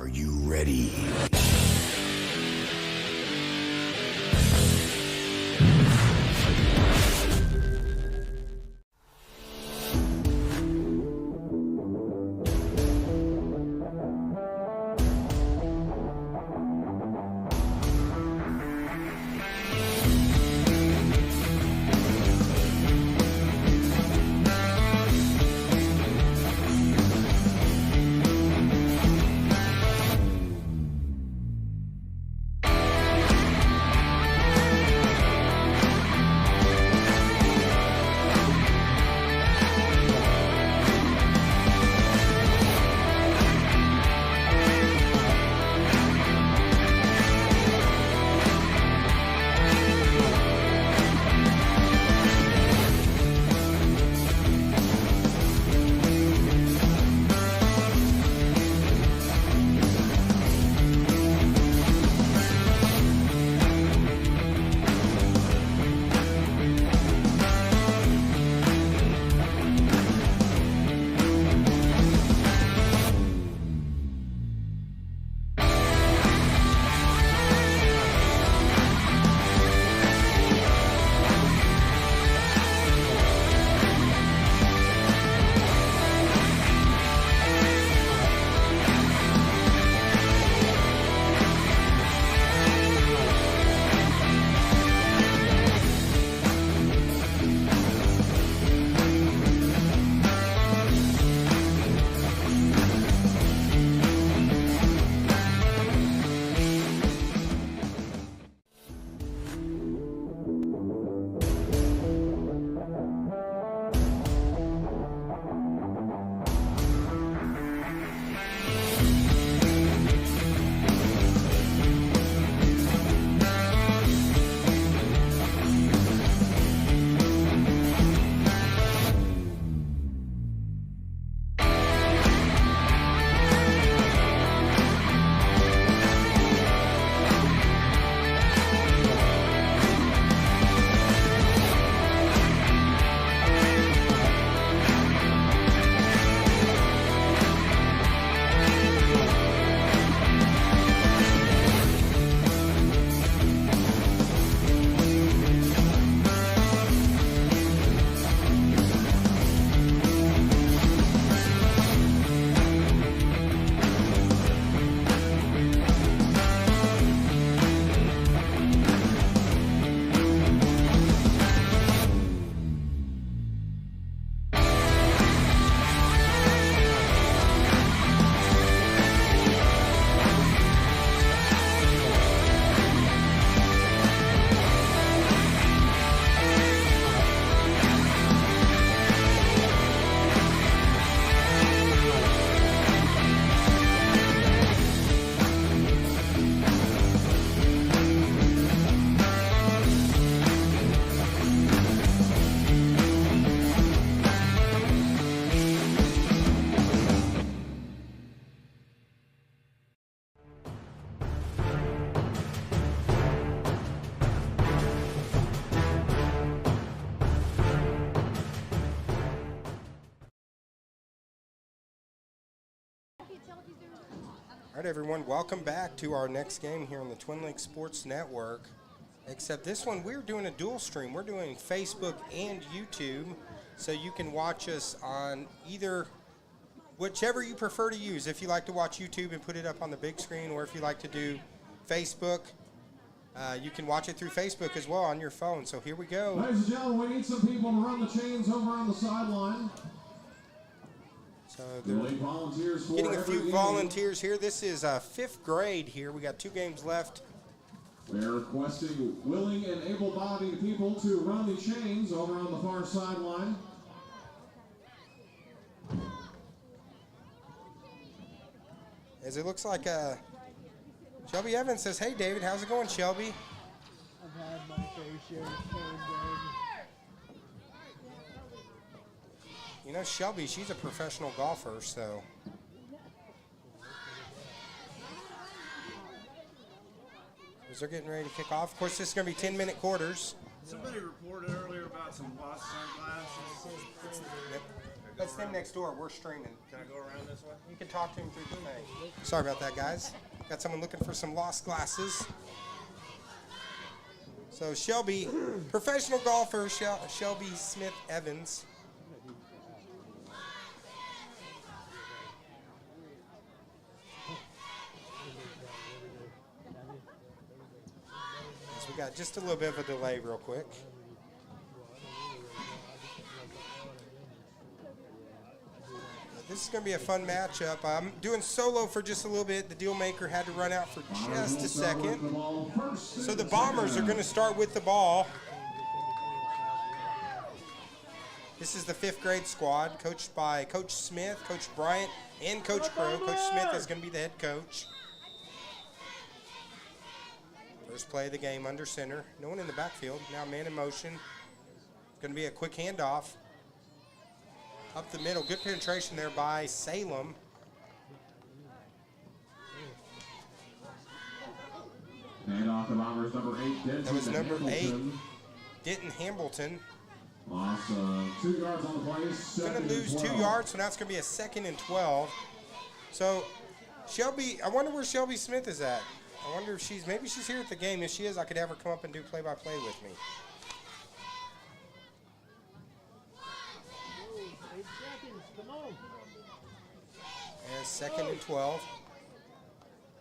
Are you ready? All right, everyone, welcome back to our next game here on the Twin Lakes Sports Network. Except this one, we're doing a dual stream. We're doing Facebook and YouTube, so you can watch us on either, whichever you prefer to use. If you like to watch YouTube and put it up on the big screen, or if you like to do Facebook, you can watch it through Facebook as well on your phone. So here we go. Ladies and gentlemen, we need some people to run the chains over on the sideline. So they're getting a few volunteers here. This is 5th grade here. We got 2 games left. We're requesting willing and able-bodied people to run the chains over on the far sideline. As it looks like Shelby Evans says, "Hey, David, how's it going, Shelby?" I've had my fair share of chain game. You know, Shelby, she's a professional golfer, so. As they're getting ready to kick off. Of course, this is going to be 10-minute quarters. Somebody reported earlier about some lost sunglasses. Yep. That's them next door. We're streaming. Can I go around this way? You can talk to him through the thing. Sorry about that, guys. Got someone looking for some lost glasses. So Shelby, professional golfer Shelby Smith Evans. So we got just a little bit of a delay real quick. This is going to be a fun matchup. I'm doing solo for just a little bit. The deal maker had to run out for just a second. So the Bombers are going to start with the ball. This is the 5th grade squad, coached by Coach Smith, Coach Bryant, and Coach Crow. Coach Smith is going to be the head coach. First play of the game under center. No one in the backfield. Now man in motion. It's going to be a quick handoff. Up the middle, good penetration there by Salem. And off the Bombers, number 8, Denton. That was number 8, Denton Hambleton. Awesome. 2 yards on the play. Going to lose 2 yards, so now it's going to be a 2nd and 12. So Shelby, I wonder where Shelby Smith is at. I wonder if maybe she's here at the game. If she is, I could have her come up and do play-by-play with me. 8 seconds, come on. And 2nd and 12.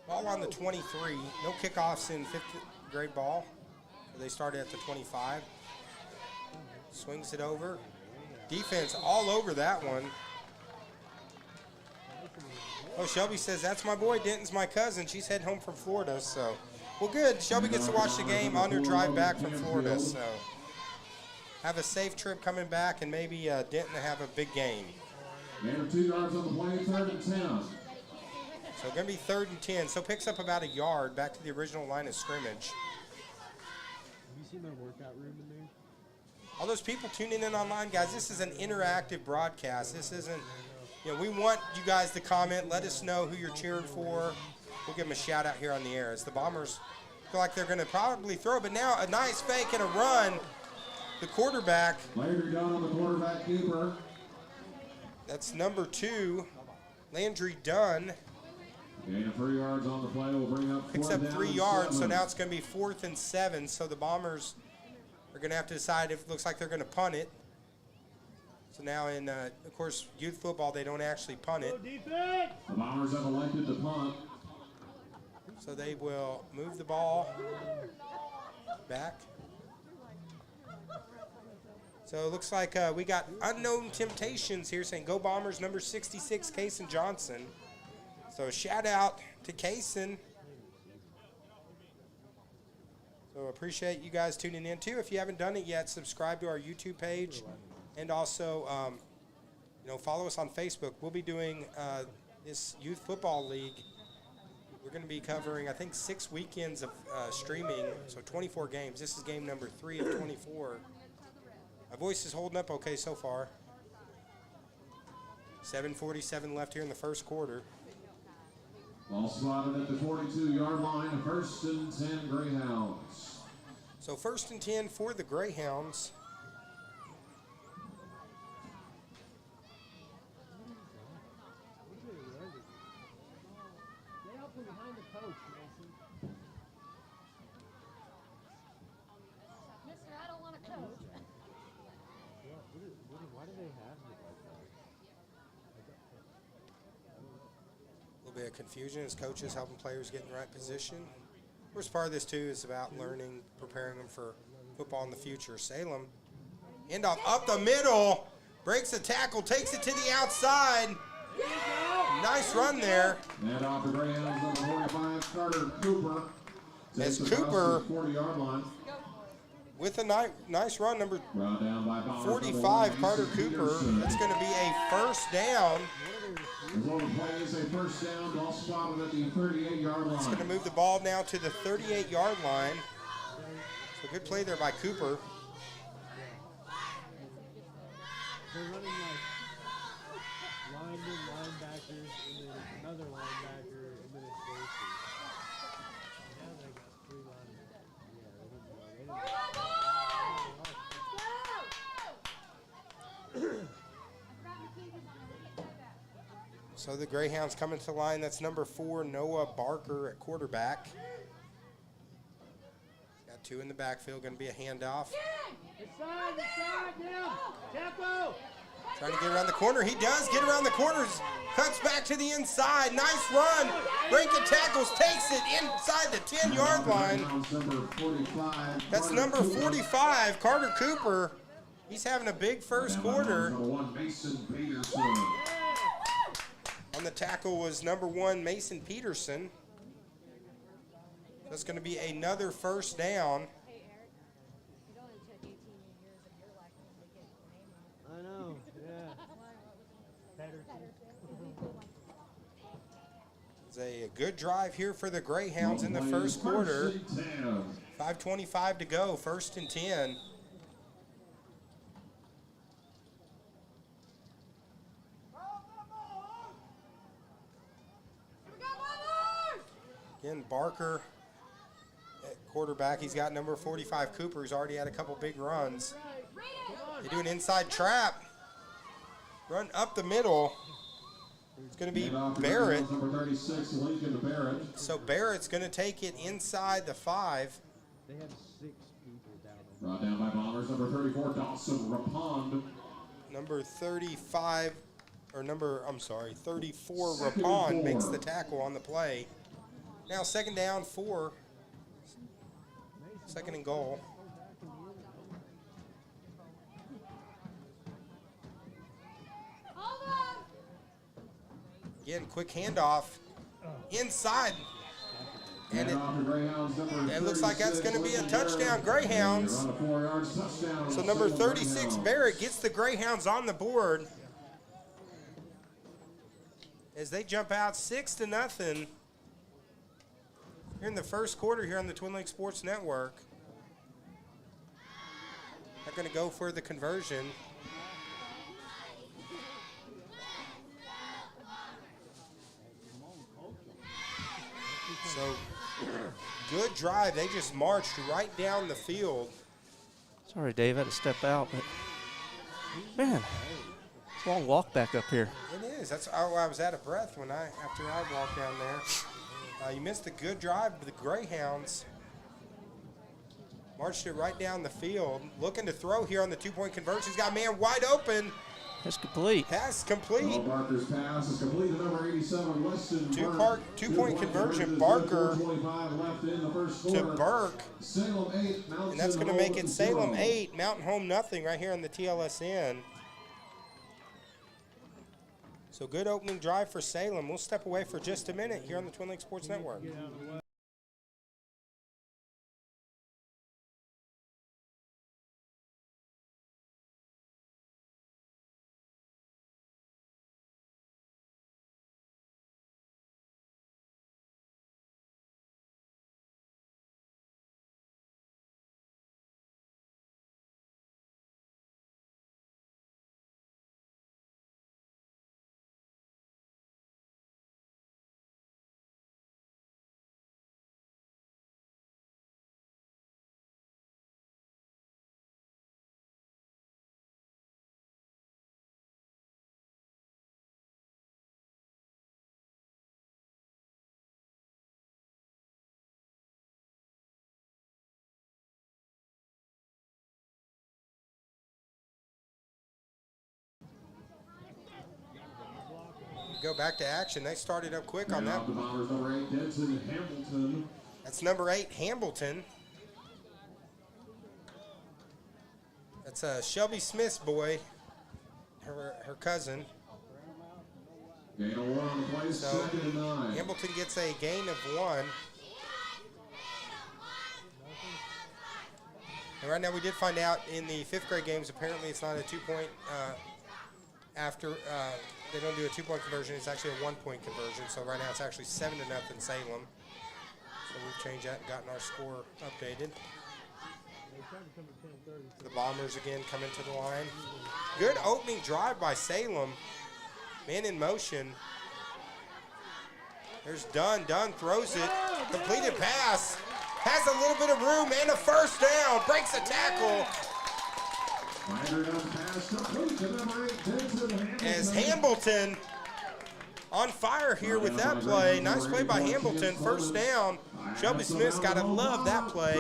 Ball on the 23. No kickoffs in 5th grade ball. They started at the 25. Swings it over. Defense all over that one. Oh, Shelby says, that's my boy. Denton's my cousin. She's heading home from Florida, so. Well, good. Shelby gets to watch the game on her drive back from Florida, so. Have a safe trip coming back, and maybe Denton to have a big game. And 2 yards on the play, 3rd and 10. So going to be 3rd and 10. So picks up about a yard back to the original line of scrimmage. Have you seen my workout room in there? All those people tuning in online, guys, this is an interactive broadcast. This isn't, we want you guys to comment. Let us know who you're cheering for. We'll give them a shout out here on the air as the Bombers feel like they're going to probably throw, but now a nice fake and a run. The quarterback. Landry Dunn on the quarterback keeper. That's number 2, Landry Dunn. Gain of 3 yards on the play will bring up Picks up 3 yards, so now it's going to be 4th and 7. So the Bombers are going to have to decide if it looks like they're going to punt it. So now in, of course, youth football, they don't actually punt it. The Bombers have elected to punt. So they will move the ball back. So it looks like we got unknown temptations here saying, go Bombers, number 66, Kaysen Johnson. So a shout out to Kaysen. So appreciate you guys tuning in too. If you haven't done it yet, subscribe to our YouTube page. And also, follow us on Facebook. We'll be doing this youth football league. We're going to be covering, I think, 6 weekends of streaming, so 24 games. This is game number 3 of 24. My voice is holding up okay so far. 7:47 left here in the first quarter. Ball spotted at the 42-yard line, 1st and 10 Greyhounds. So 1st and 10 for the Greyhounds. Stay out from behind the coach, Mason. Mister, I don't want to coach. Why do they have it like that? A little bit of confusion as coaches helping players get in the right position. Of course, part of this, too, is about learning, preparing them for football in the future. Salem, end off up the middle, breaks the tackle, takes it to the outside. Nice run there. And off the Greyhounds, number 45, Carter Cooper. As Takes it Cooper- across the 40-yard line. With a nice run, number Brought down by Bombers, number 45, 1, Carter Mason Cooper. Peterson. That's going to be a first down. The ball plays a 1st down, ball spotted at the 38-yard It's going to line. move the ball now to the 38-yard line. So good play there by Cooper. They're running like linemen, linebackers, and then another linebacker, and then a safety. Now they got 3 linemen. Yeah, they didn't So the Greyhounds coming to the line. That's number 4, Noah Barker at quarterback. Got 2 in the backfield. Going to be a handoff. Tempo! Trying to get around the corner. He does get around the corners. Cuts back to the inside. Nice run. Breaking tackles. Takes it inside the 10-yard line. That's number 45, Carter Cooper. He's having a big first quarter. On the tackle was number 1, Mason Peterson. That's going to be another first down. I know, yeah. It's a good drive here for the Greyhounds in the first quarter. 5:25 to go, 1st and 10. Again, Barker at quarterback. He's got number 45, Cooper, who's already had a couple big runs. They do an inside trap. Run up the middle. It's going to be Barrett. Number 36, Lincoln Barrett. So Barrett's going to take it inside the 5. They have 6 people down there. Brought down by Bombers, number 34, Dawson Rapond. Number 35, or number, I'm sorry, 34, Rapond makes the tackle on the play. Now 2nd down, 4. 2nd and goal. Again, quick handoff inside. And it looks like that's going to be a touchdown, Greyhounds. So number 36, Barrett, gets the Greyhounds on the board as they jump out 6-0 here in the first quarter here on the Twin Lakes Sports Network. They're going to go for the conversion. So, good drive. They just marched right down the field. Sorry, Dave, I had to step out, but man, it's a long walk back up here. It is. That's I was out of breath after I walked down there. You missed a good drive, but the Greyhounds marched it right down the field. Looking to throw here on the 2-point conversion. He's got a man wide open. That's complete. Pass complete. Barker's pass is complete to number 87, Weston Burke. 2-point conversion, Barker to Burke. Salem 8, And that's going to make it Salem 8, Mountain Home nothing right here on the TLSN. So good opening drive for Salem. We'll step away for just a minute here on the Twin Lakes Sports Network. Go back to action. They started up quick on that. That's number 8, Hambleton. That's Shelby Smith's boy, her cousin. Gain of 1 on the play, So 2nd and 9. Hambleton gets a gain of 1. And right now we did find out in the 5th grade games, apparently it's not a 2-point after they don't do a 2-point conversion. It's actually a 1-point conversion. So right now it's actually 7-0 Salem. So we've changed that and gotten our score updated. The Bombers again come into the line. Good opening drive by Salem. Man in motion. There's Dunn. Dunn throws it. Completed pass. Has a little bit of room and a first down. Breaks a tackle. As Hambleton on fire here with that play. Nice play by Hamilton. First down. Shelby Smith's got to love that play.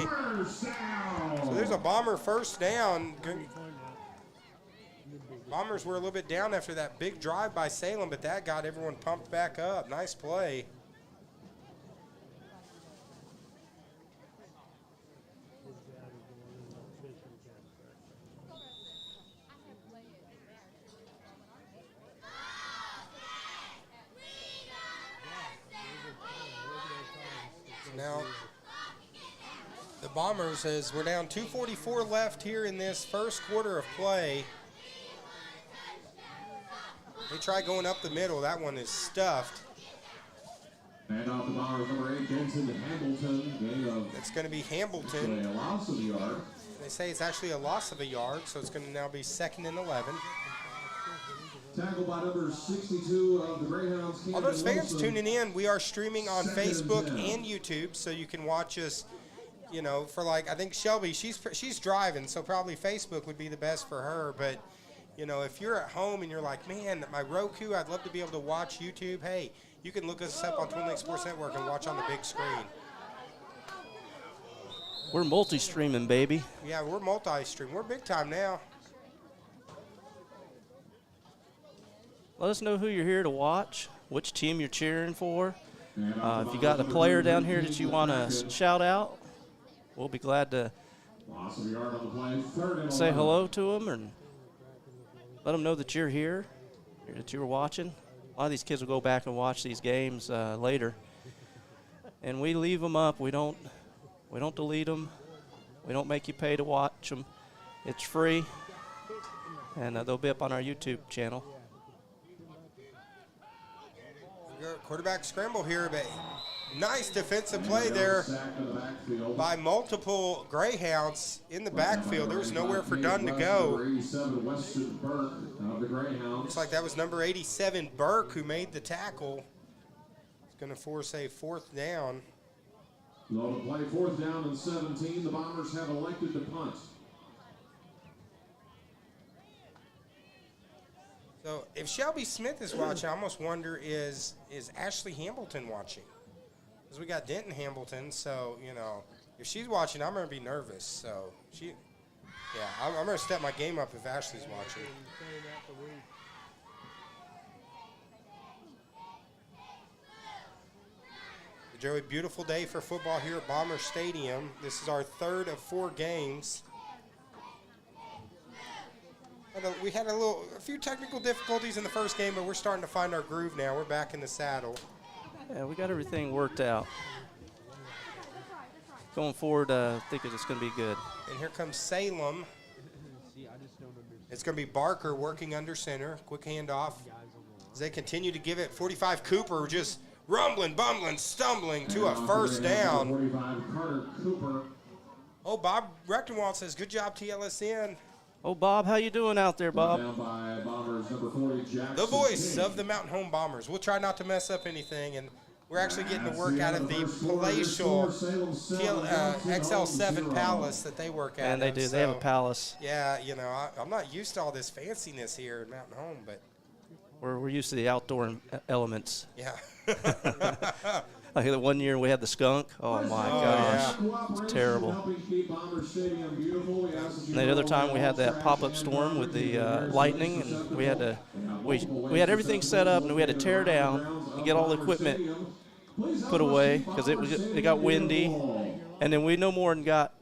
So there's a Bomber first down. Bombers were a little bit down after that big drive by Salem, but that got everyone pumped back up. Nice play. Now, the Bombers, as we're down 2:44 left here in this first quarter of play. They try going up the middle. That one is stuffed. And off the Bombers, number 8, Jensen Hamilton. Gain of it's going to be Hamilton. a loss of a yard. They say it's actually a loss of a yard, so it's going to now be 2nd and 11. Tackled by number 62 of the Greyhounds. All those fans Wilson. tuning in, we are streaming on 2nd and Facebook 10. and YouTube, so you can watch us, you know, for like, I think Shelby, she's driving, so probably Facebook would be the best for her. But, you know, if you're at home and you're like, man, my Roku, I'd love to be able to watch YouTube, hey, you can look us up on Twin Lakes Sports Network and watch on the big screen. We're multi-streaming, baby. Yeah, we're multi-stream. We're big time now. Let us know who you're here to watch, which team you're cheering for. If you got a player down here that you want to shout out, we'll be glad to Loss of a yard on the play. 3rd and say 11. hello to them and let them know that you're here, that you're watching. A lot of these kids will go back and watch these games later, and we leave them up. We don't delete them. We don't make you pay to watch them. It's free, and they'll be up on our YouTube channel. Quarterback scramble here, but nice defensive play there by multiple Greyhounds in the backfield. There was nowhere for Dunn to go. Looks like that was number 87, Burke, who made the tackle. It's going to force a 4th down. So to play 4th down and 17, the Bombers have elected to punt. So if Shelby Smith is watching, I almost wonder is Ashley Hamilton watching? Because we got Denton Hamilton, so, you know, if she's watching, I'm going to be nervous. So, I'm going to step my game up if Ashley's watching. Joey, beautiful day for football here at Bomber Stadium. This is our 3rd of 4 games. We had a few technical difficulties in the first game, but we're starting to find our groove now. We're back in the saddle. Yeah, we got everything worked out. Going forward, I think it's going to be good. And here comes Salem. It's going to be Barker working under center. Quick handoff. As they continue to give it, 45 Cooper just rumbling, bumbling, stumbling to a first down. 45 Carter Cooper. Oh, Bob Rechtenwald says, good job, TLSN. Oh, Bob, how you doing out there, Bob? Down by Bombers number 40, Jackson The voice King. of the Mountain Home Bombers. We'll try not to mess up anything, and we're actually getting to work out of the palatial XL7 Palace that they work at. And they do. They have a palace. Yeah, you know, I'm not used to all this fanciness here at Mountain Home, but We're used to the outdoor elements. yeah. Like the one year we had the skunk. Oh, my gosh. It's terrible. And the other time we had that pop-up storm with the lightning, and we had had everything set up, and we had to tear down and get all the equipment put away because it got windy, and then we no more than got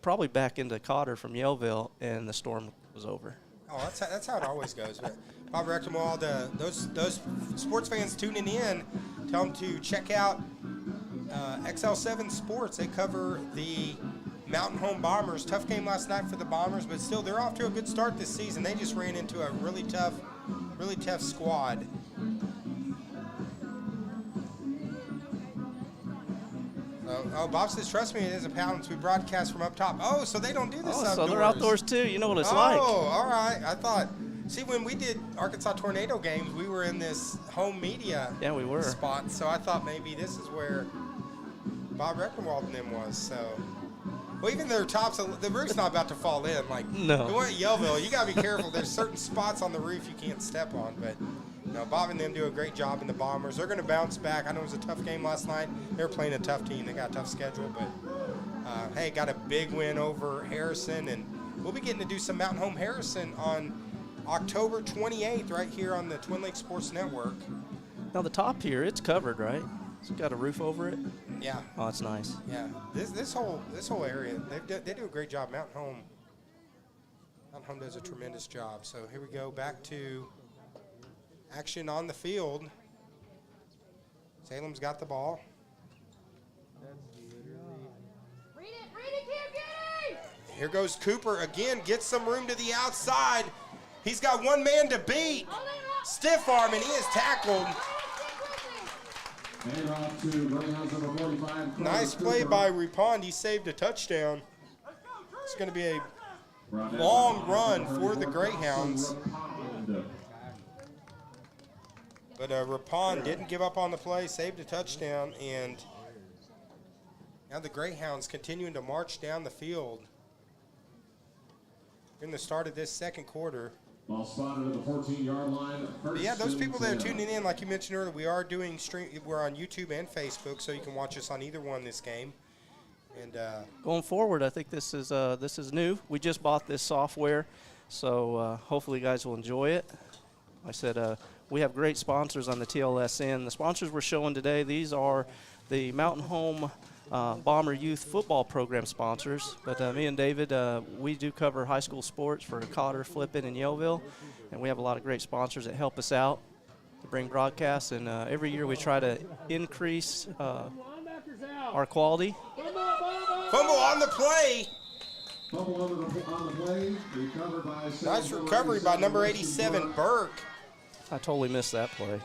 probably back into Cotter from Yellville, and the storm was over. Oh, that's how it always goes. But Bob Rechtenwald, those sports fans tuning in, tell them to check out XL7 Sports. They cover the Mountain Home Bombers. Tough game last night for the Bombers, but still they're off to a good start this season. They just ran into a really tough squad. Oh, Bob says, trust me, it is a balance. We broadcast from up top. Oh, so they don't do this outdoors. So they're outdoors too. You know what it's like. Oh, all right. I thought, see, when we did Arkansas Tornado games, we were in this home media we were. spot. So I thought maybe this is where Bob Reckenwald and them was. So, well, even their tops, the roof's not about to fall in. Like, No. the one at Yellville, you got to be careful. There's certain spots on the roof you can't step on. But No, Bob and them do a great job in the Bombers. They're going to bounce back. I know it was a tough game last night. They were playing a tough team. They got a tough schedule, but hey, got a big win over Harrison, and we'll be getting to do some Mountain Home Harrison on October 28th right here on the Twin Lakes Sports Network. Now the top here, it's covered, right? It's got a roof over it. Yeah. Oh, it's nice. Yeah. This whole area, they do a great job. Mountain Home does a tremendous job. So here we go back to action on the field. Salem's got the ball. Read it, Kim, Here goes Cooper again, gets some room to the outside. He's got one man to beat. Stiff arm, and he is tackled. Nice play by Repond. He saved a touchdown. It's going to be a long run for the Greyhounds. But Rapon didn't give up on the play, saved a touchdown, and now the Greyhounds continuing to march down the field in the start of this second quarter. Ball spotted at the 14-yard line. But yeah, those people that are tuning in, like you mentioned earlier, we are doing we're on YouTube and Facebook, so you can watch us on either one this game. And going forward, I think this is new. We just bought this software, so hopefully you guys will enjoy it. I said we have great sponsors on the TLSN. The sponsors we're showing today, these are the Mountain Home Bomber Youth Football Program sponsors. But me and David, we do cover high school sports for Cotter, Flippin, and Yellville, and we have a lot of great sponsors that help us out to bring broadcasts. And every year we try to increase our quality. Fumble on the play. Fumble on the play. Recovered by nice recovery by number 87, Burke. I totally missed that play.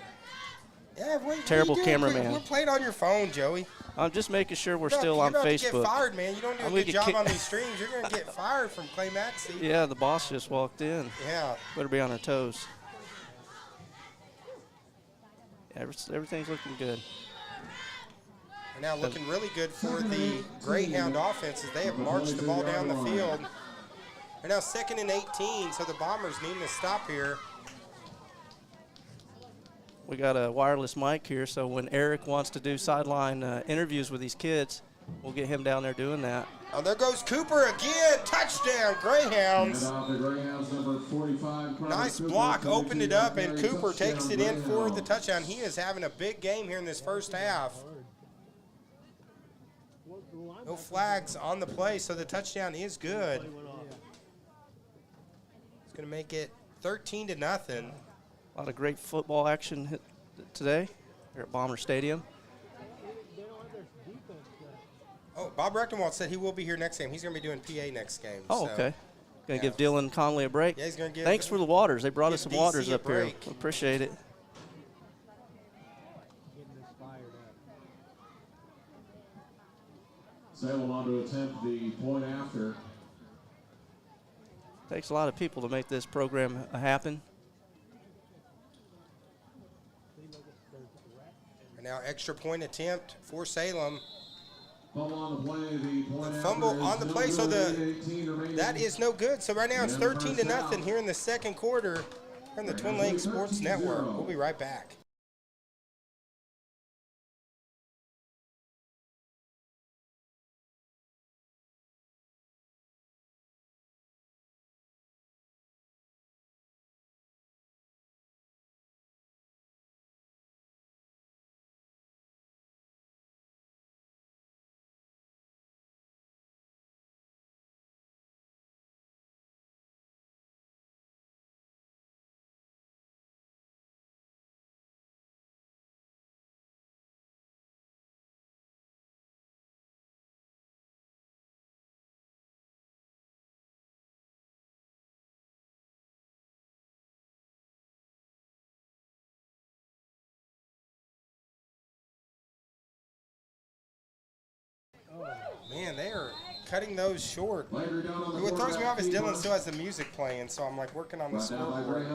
Yeah, terrible cameraman. We're playing on your phone, Joey. I'm just making sure we're still on Facebook. You're about to get fired, man. You don't do a good job on these streams. You're going to get fired from Clay Maxey. Yeah, the boss just walked in. Yeah. Better be on our toes. Everything's looking good. And now looking really good for the Greyhound offense as they have marched the ball down the field. They're now 2nd and 18, so the Bombers needing to stop here. We got a wireless mic here, so when Eric wants to do sideline interviews with these kids, we'll get him down there doing that. Oh, there goes Cooper again. Touchdown, Greyhounds. Nice block, opened it up, and Cooper takes it in for the touchdown. He is having a big game here in this first half. No flags on the play, so the touchdown is good. It's going to make it 13-0. A lot of great football action today here at Bomber Stadium. Oh, Bob Rechtenwald said he will be here next game. He's going to be doing PA next game. Oh, so. okay. Going to give Dylan Conley a break. Yeah, he's going to give. Thanks for the waters. They brought us some DC waters up here. break. Appreciate it. Salem on to attempt the point after. Takes a lot of people to make this program happen. And now extra point attempt for Salem. Fumble on the play. The point fumble on the play, so that is no good. So right now it's 13-0 here in the second quarter on the Twin Lakes Sports Network. We'll be right back. Man, they are cutting those short. What throws me off is Dylan still has the music playing, so I'm like working on the scoreboard.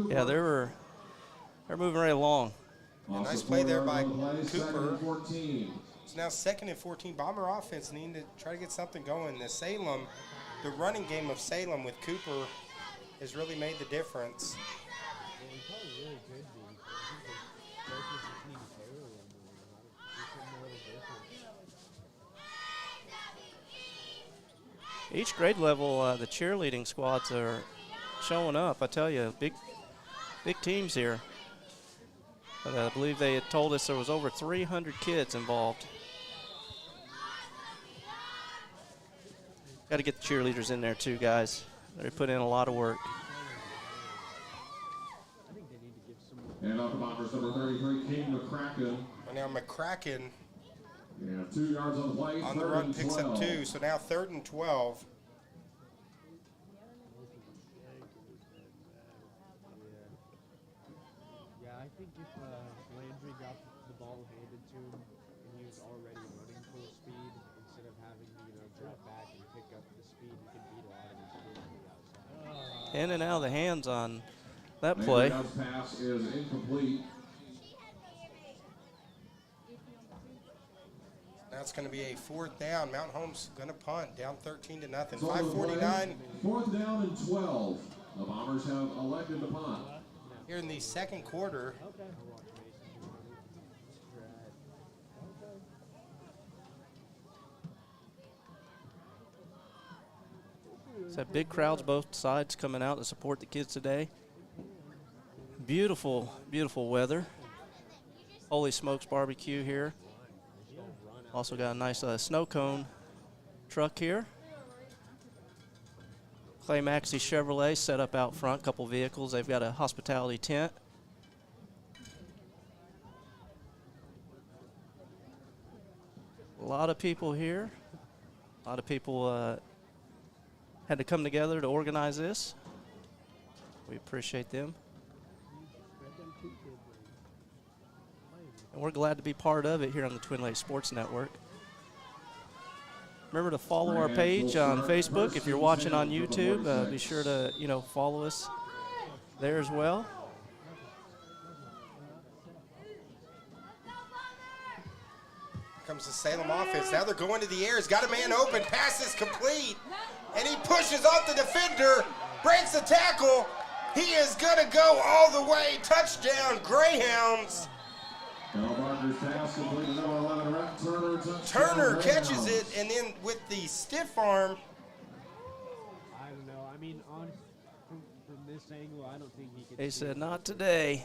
Yeah, they're moving right along. Yeah, nice play there by Cooper. It's now 2nd and 14. Bomber offense needing to try to get something going. The running game of Salem with Cooper has really made the difference. it could be. I think the coaches just need to care a little more. Do something a little different. Each grade level, the cheerleading squads are showing up. I tell you, big teams here. But I believe they had told us there was over 300 kids involved. Got to get the cheerleaders in there too, guys. They put in a lot of work. I think they need to give some. And off the Bombers, number 33, King McCracken. And now McCracken Yeah, 2 yards on the play. on the third run and picks 12. up 2. So now 3rd and 12. Yeah, I think if Landry got the ball handed to him and he was already running full speed, instead of having to, drop back and pick up the speed, he could beat a lot of these kids on the outside. In and out of the hands on that Landry play. Dow's pass is incomplete. Now it's going to be a 4th down. Mount Home's going to punt, down 13 to nothing. So on the play, 5:49 4th down and 12. The Bombers have elected to punt. here in the second quarter. Okay. So big crowds both sides coming out to support the kids today. Beautiful, beautiful weather. Holy Smokes barbecue here. Also got a nice snow cone truck here. Clay Maxey Chevrolet set up out front, couple vehicles. They've got a hospitality tent. A lot of people here. A lot of people had to come together to organize this. We appreciate them. And we're glad to be part of it here on the Twin Lakes Sports Network. Remember to follow our page on Facebook. If you're watching on YouTube, be sure to follow us there as well. Comes the Salem offense. Now they're going to the air. He's got a man open. Pass is complete. And he pushes off the defender. Breaks the tackle. He is going to go all the way. Touchdown, Greyhounds. Turner catches it, and then with the stiff arm. I don't know. I mean, from this angle, I don't think he could. They said, not today.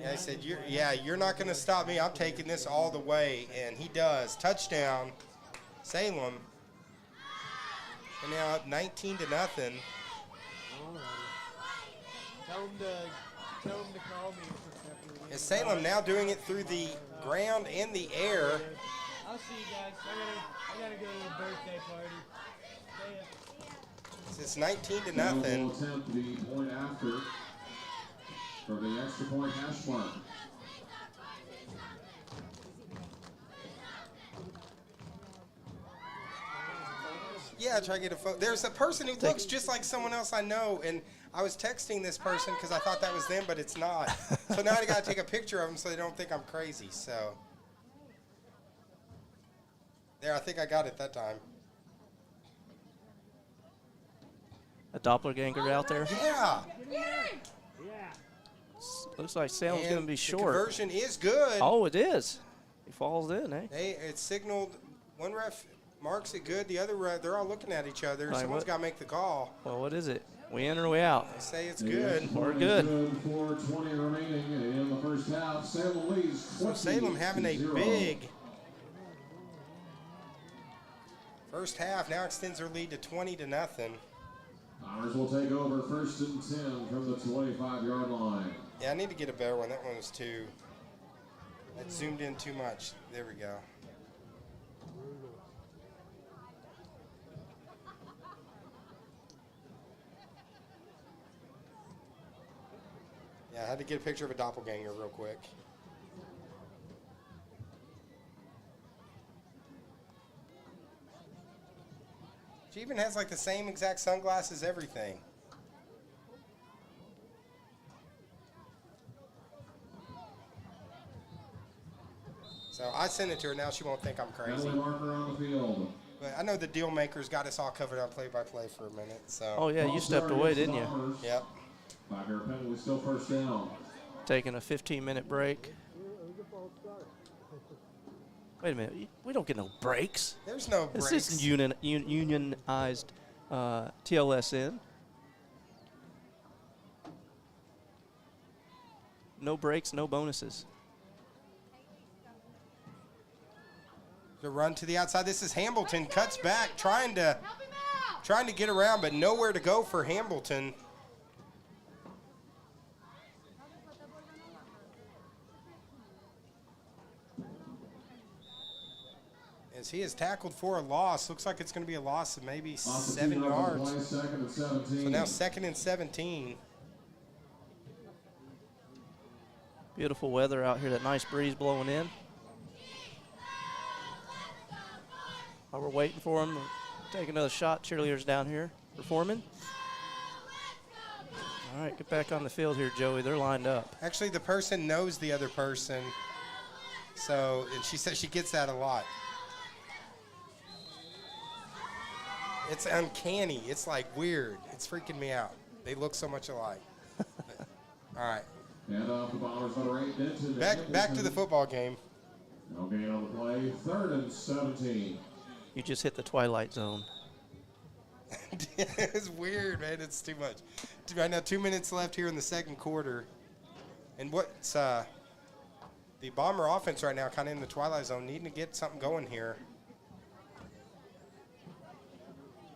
Yeah, he said, you're not going to stop me. I'm taking this all the way. And he does. Touchdown, Salem. And now up 19 to nothing. Tell him to call me. Is Salem now doing it through the ground and the air? I'll see you guys. I gotta go to a birthday party. It's 19 to nothing. Will attempt the point after for the extra point hash mark. Yeah, try to get a photo. There's a person who looks just like someone else I know, and I was texting this person because I thought that was them, but it's not. So now I got to take a picture of them so they don't think I'm crazy. So there, I think I got it that time. A doppelganger out there. Yeah. Looks like Salem's And going to be the short. conversion is good. Oh, it is. He falls in, eh? It's signaled. One ref marks it good. The other ref, they're all looking at each other. Right, Someone's what? got to make the call. Well, what is it? We in or we out? They say it's good. We're good. 4:20 remaining in the first half. Salem leads 20-0. So Salem having a big first half. Now extends their lead to 20 to nothing. Bombers will take over 1st and 10 from the 25-yard line. Yeah, I need to get a better one. That one was too. That zoomed in too much. There we go. Yeah, I had to get a picture of a doppelganger real quick. She even has like the same exact sunglasses, everything. So I sent it to her. Now she won't think I'm crazy. Penalty marker on the field. But I know the deal makers got us all covered on play-by-play for a minute. So. Oh, yeah, you stepped away, didn't you? Yep. 5-yard penalty, still first down. Taking a 15-minute break. Wait a minute. We don't get no breaks. There's no breaks. This isn't unionized TLSN. No breaks, no bonuses. The run to the outside. This is Hamilton. Cuts back, trying to get around, but nowhere to go for Hamilton. As he is tackled for a loss. Looks like it's going to be a loss of maybe 7 yards. Second and 17. So now 2nd and 17. Beautiful weather out here, that nice breeze blowing in. While we're waiting for him to take another shot, cheerleaders down here performing. All right, get back on the field here, Joey. They're lined up. Actually, the person knows the other person. So, and she says she gets that a lot. It's uncanny. It's like weird. It's freaking me out. They look so much alike. All right. And off the Bombers, number 8, Denton. Back to the football game. No gain on the play. 3rd and 17. You just hit the twilight zone. It's weird, man. It's too much. Right now, 2 minutes left here in the second quarter. And what's the Bomber offense right now, kind of in the twilight zone, needing to get something going here.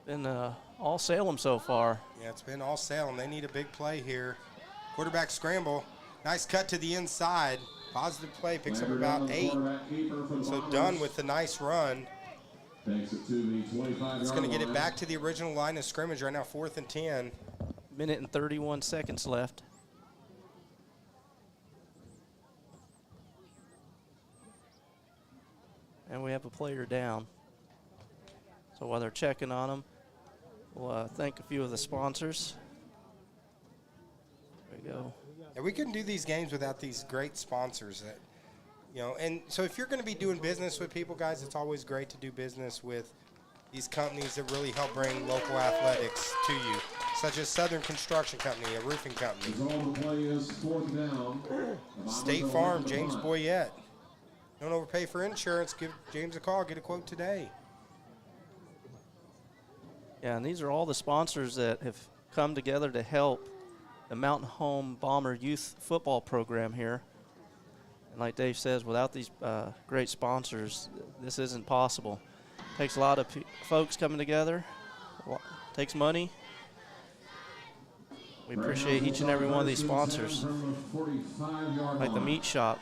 Been all Salem so far. Yeah, it's been all Salem. They need a big play here. Quarterback scramble. Nice cut to the inside. Positive play. Picks up about 8. So done with the nice run. Takes it to the 25-yard It's going to get it back to the original line of scrimmage right now, 4th and 10. Minute and 31 seconds left. And we have a player down. So while they're checking on him, we'll thank a few of the sponsors. There we go. Yeah, we couldn't do these games without these great sponsors that, and so if you're going to be doing business with people, guys, it's always great to do business with these companies that really help bring local athletics to you, such as Southern Construction Company, a roofing company. The play is 4th down. State Farm, James Boyette. Don't overpay for insurance. Give James a call. Get a quote today. Yeah, and these are all the sponsors that have come together to help the Mountain Home Bomber Youth Football Program here. And like Dave says, without these great sponsors, this isn't possible. Takes a lot of folks coming together. Takes money. We appreciate each and every one of these sponsors. Like the meat shop,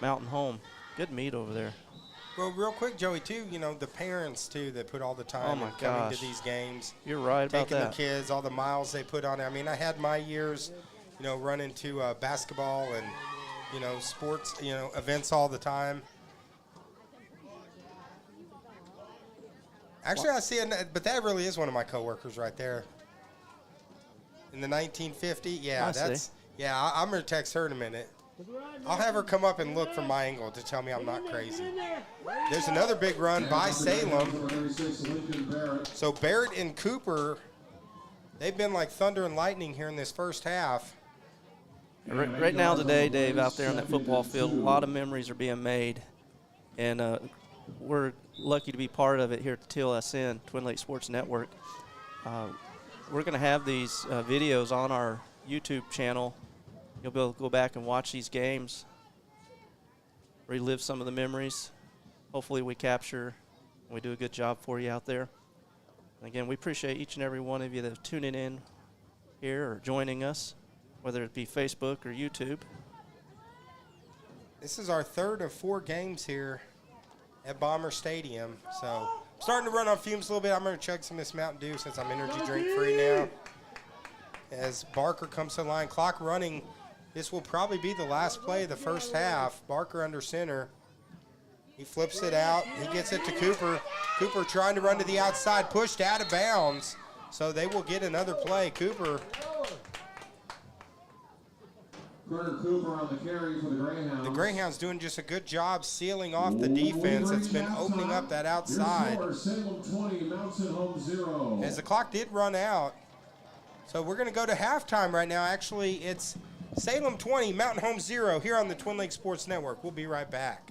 Mountain Home. Good meat over there. Well, real quick, Joey, too, the parents, too, that put all the time my coming gosh. to these games. You're right about taking that. the kids, all the miles they put on it. I mean, I had my years, running to basketball and, sports, events all the time. Actually, I see it, but that really is one of my coworkers right there. In the 1950, yeah, I'm going to text her in a minute. I'll have her come up and look from my angle to tell me I'm not crazy. There's another big run by Salem. So Barrett and Cooper, they've been like thunder and lightning here in this first half. Right now today, Dave, out there on that football field, a lot of memories are being made. And we're lucky to be part of it here at the TLSN, Twin Lakes Sports Network. We're going to have these videos on our YouTube channel. You'll be able to go back and watch these games, relive some of the memories. Hopefully we capture and we do a good job for you out there. And again, we appreciate each and every one of you that's tuning in here or joining us, whether it be Facebook or YouTube. This is our 3rd of 4 games here at Bomber Stadium. So I'm starting to run on fumes a little bit. I'm going to chug some of this Mountain Dew since I'm energy drink free now. As Barker comes to the line, clock running. This will probably be the last play of the first half. Barker under center. He flips it out. He gets it to Cooper. Cooper trying to run to the outside, pushed out of bounds. So they will get another play. Cooper. Carter Cooper on the carry for the Greyhounds. The Greyhounds doing just a good job sealing off the defense that's been opening up that outside. Salem 20, Mountain Home 0. As the clock did run out, So we're going to go to halftime right now. Actually, it's Salem 20, Mountain Home 0 here on the Twin Lakes Sports Network. We'll be right back.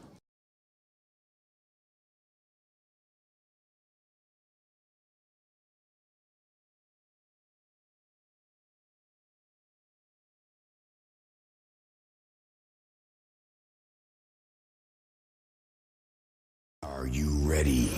Are you ready?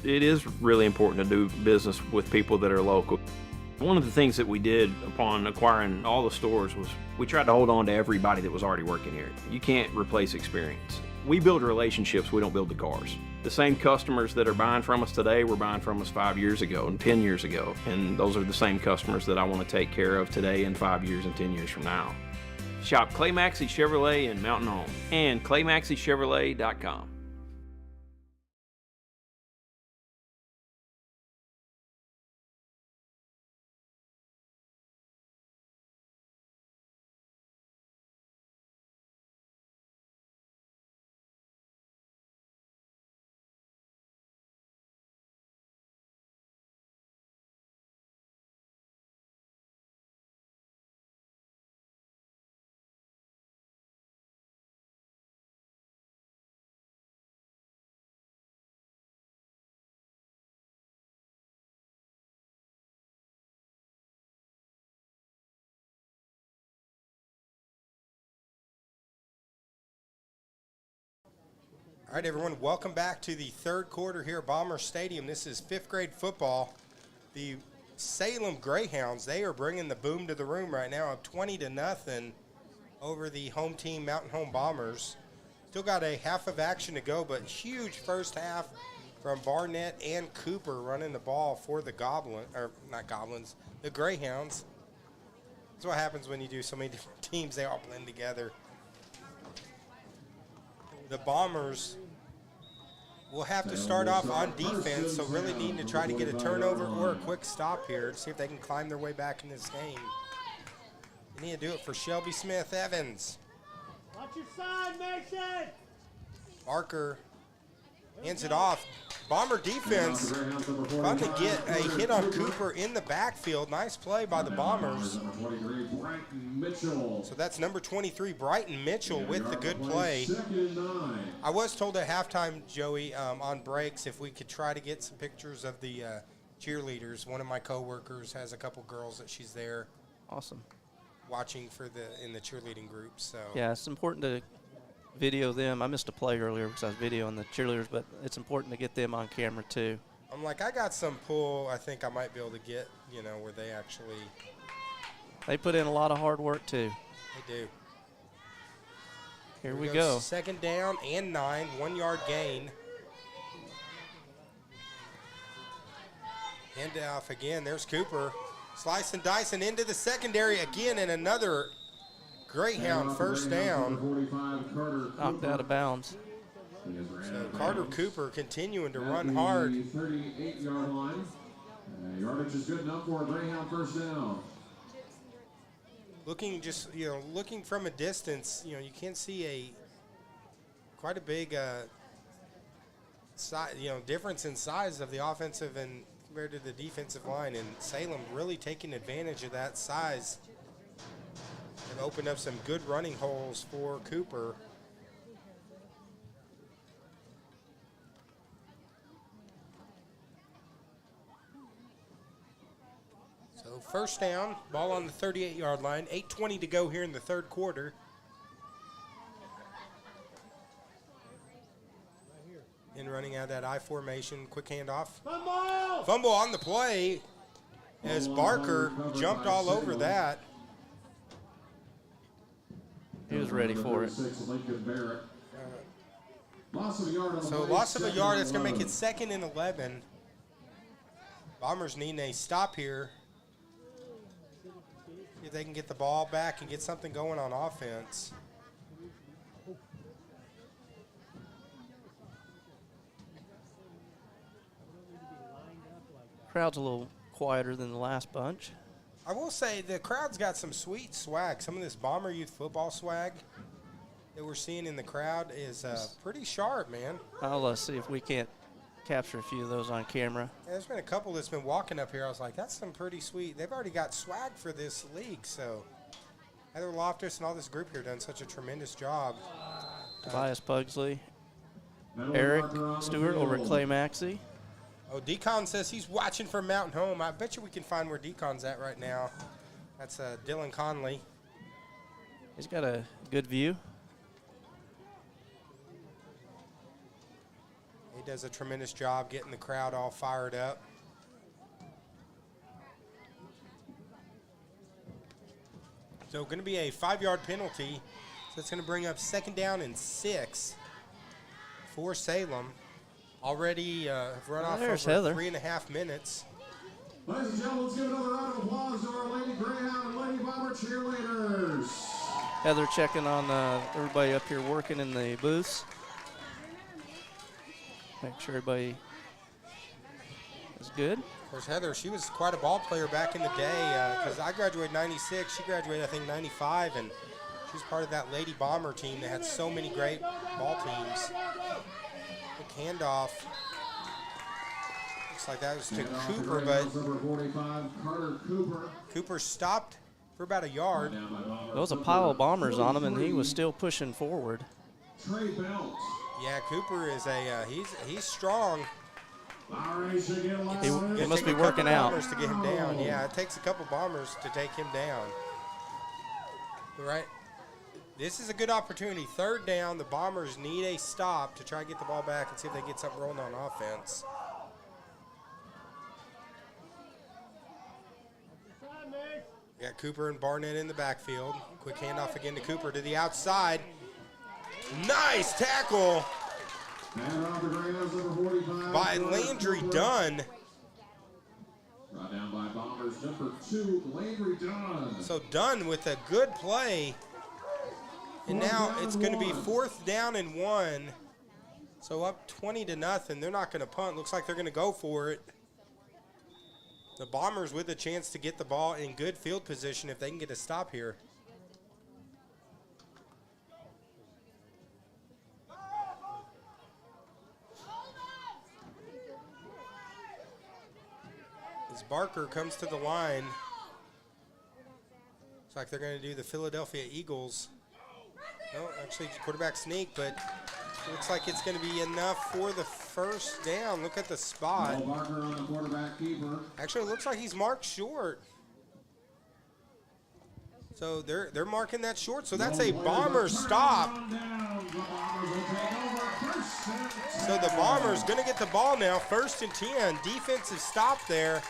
It is really important to do business with people that are local. One of the things that we did upon acquiring all the stores was we tried to hold on to everybody that was already working here. You can't replace experience. We build relationships, we don't build the cars. The same customers that are buying from us today were buying from us 5 years ago and 10 years ago. And those are the same customers that I want to take care of today and 5 years and 10 years from now. Shop Clay Maxey Chevrolet in Mountain Home and ClayMaxeyChevrolet.com. All right, everyone, welcome back to the third quarter here at Bomber Stadium. This is fifth grade football. The Salem Greyhounds, they are bringing the boom to the room right now, up 20-0 over the home team, Mountain Home Bombers. Still got a half of action to go, but huge first half from Barnett and Cooper running the ball for the the Greyhounds. That's what happens when you do so many different teams. They all blend together. The Bombers will have to start off on defense, so really needing to try to get a turnover or a quick stop here to see if they can climb their way back in this game. They need to do it for Shelby Smith Evans. Watch your side, Mason! Barker hands it off. Bomber defense trying to get a hit on Cooper in the backfield. Nice play by the Bombers. So that's number 23, Brighton Mitchell, with the good play. I was told at halftime, Joey, on breaks, if we could try to get some pictures of the cheerleaders. One of my coworkers has a couple girls that she's there. Awesome. Watching in the cheerleading group. So yeah, it's important to video them. I missed a play earlier because I was videoing the cheerleaders, but it's important to get them on camera too. I'm like, I got some pull I think I might be able to get, where they actually. They put in a lot of hard work too. They do. Here we go. Second down and 9, 1 yard gain. Hand off again. There's Cooper. Slice and dice and into the secondary again, and another Greyhound first down. Knocked out of bounds. So Carter Cooper continuing to run hard. 38-yard line. Yardage is good enough for a Greyhound first down. Looking looking from a distance, you can see quite a big difference in size of the offensive and compared to the defensive line, and Salem really taking advantage of that size and opened up some good running holes for Cooper. So first down, ball on the 38-yard line, 8:20 to go here in the third quarter. And running out of that I formation, quick handoff. Fumble on the play as Barker jumped all over that. He was ready for it. So loss of a yard, that's going to make it 2nd and 11. Bombers need a stop here. If they can get the ball back and get something going on offense. Crowd's a little quieter than the last bunch. I will say the crowd's got some sweet swag. Some of this Bomber youth football swag that we're seeing in the crowd is pretty sharp, man. I'll see if we can't capture a few of those on camera. Yeah, there's been a couple that's been walking up here. I was like, that's some pretty sweet. They've already got swag for this league. So Heather Loftus and all this group here done such a tremendous job. Tobias Pugsley, Eric Stewart over at Clay Maxey. Oh, Decon says he's watching from Mountain Home. I bet you we can find where Decon's at right now. That's Dylan Conley. He's got a good view. He does a tremendous job getting the crowd all fired up. So going to be a 5-yard penalty. So it's going to bring up 2nd down and 6 for Salem. Already have run off There's over Heather. 3.5 minutes. Ladies and gentlemen, let's give another round of applause to our Lady Greyhound and Lady Bomber cheerleaders. Heather checking on everybody up here working in the booths. Make sure everybody is good. Of course, Heather, she was quite a ball player back in the day because I graduated 96. She graduated, I think, 95, and she was part of that Lady Bomber team that had so many great ball teams. Quick handoff. Looks like that was to Cooper, but Number 45, Carter Cooper. Cooper stopped for about a yard. There was a pile of bombers on him, and he was still pushing forward. Trey Belt. Yeah, Cooper is he's strong. He must be working out. Bombers to get him down. Yeah, it takes a couple bombers to take him down. Right. This is a good opportunity. 3rd down. The Bombers need a stop to try to get the ball back and see if they get something rolling on offense. Got Cooper and Barnett in the backfield. Quick handoff again to Cooper to the outside. Nice tackle by Landry Dunn. Brought down by Bombers number 2, Landry Dunn. So Dunn with a good play. And now it's going to be 4th down and 1. So up 20-0. They're not going to punt. Looks like they're going to go for it. The Bombers with a chance to get the ball in good field position if they can get a stop here. As Barker comes to the line, looks like they're going to do the Philadelphia Eagles. No, actually quarterback sneak, but it looks like it's going to be enough for the 1st down. Look at the spot. Barker on the quarterback keeper. Actually, it looks like he's marked short. So they're marking that short. So that's a Bomber stop. So the Bombers going to get the ball now. 1st and 10. Defensive stop there.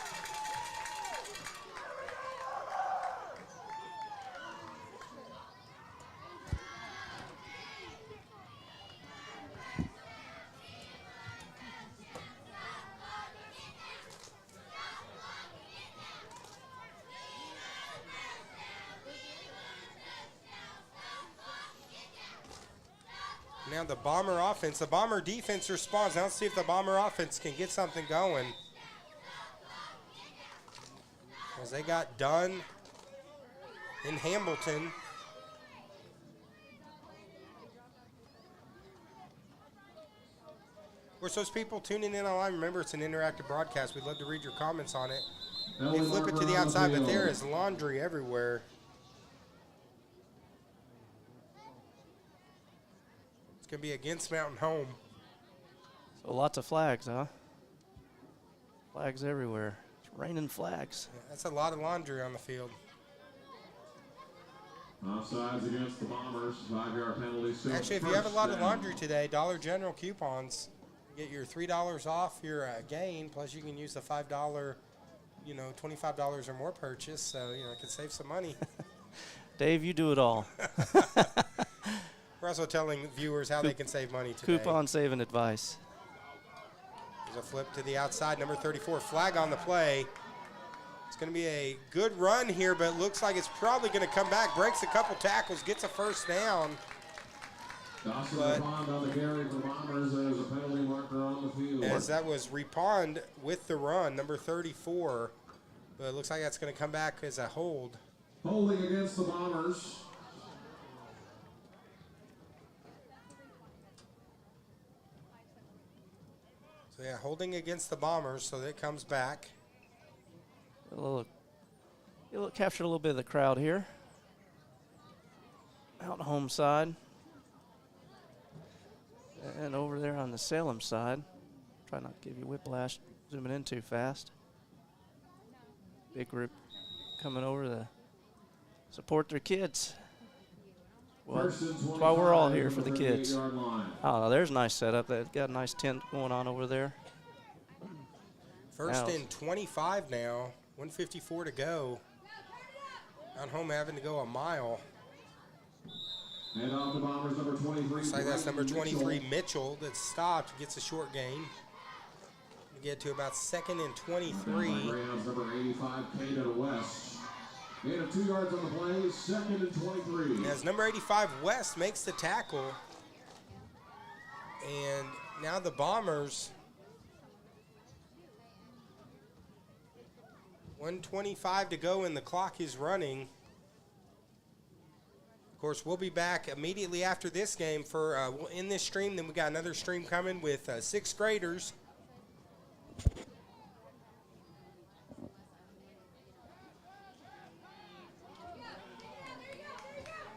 Now the Bomber offense, the Bomber defense responds. Now let's see if the Bomber offense can get something going. As they got Dunn in Hamilton. Of course, those people tuning in online, remember it's an interactive broadcast. We'd love to read your comments on it. They flip it to the outside, but there is laundry everywhere. It's going to be against Mountain Home. So lots of flags, huh? Flags everywhere. It's raining flags. Yeah, that's a lot of laundry on the field. Offsides against the Bombers. 5-yard penalty. Actually, if you have a lot of laundry today, Dollar General coupons, you get your $3 off your gain, plus you can use the $5, $25 or more purchase, so, it can save some money. Dave, you do it all. We're also telling viewers how they can save money today. Coupon saving advice. There's a flip to the outside, number 34, flag on the play. It's going to be a good run here, but it looks like it's probably going to come back. Breaks a couple tackles, gets a 1st down. Repond on the carry for Bombers. There's a penalty marker on the field. As that was Repond with the run, number 34. But it looks like that's going to come back as a hold. Holding against the Bombers. So yeah, holding against the Bombers, so that comes back. Captured a little bit of the crowd here. Out on the home side. And over there on the Salem side. Try not to give you whiplash, zooming in too fast. Big group coming over to support their kids. Well, First and that's why we're all here for the 25 kids. from the 38-yard line. Oh, there's a nice setup. They've got a nice tent going on over there. First Now- and 25 now. 1:54 to go. Mount Home having to go a mile. And off the Bombers, number 23. Looks like that's number Brandon 23, Mitchell, that stopped, gets a short gain. We get to about 2nd and 23. Greyhounds, number 85, K to the West. Gain of 2 yards on the play, 2nd and 23. As number 85, West, makes the tackle. And now the Bombers, 1:25 to go and the clock is running. Of course, we'll be back immediately after this game for we'll end this stream. Then we got another stream coming with 6th graders.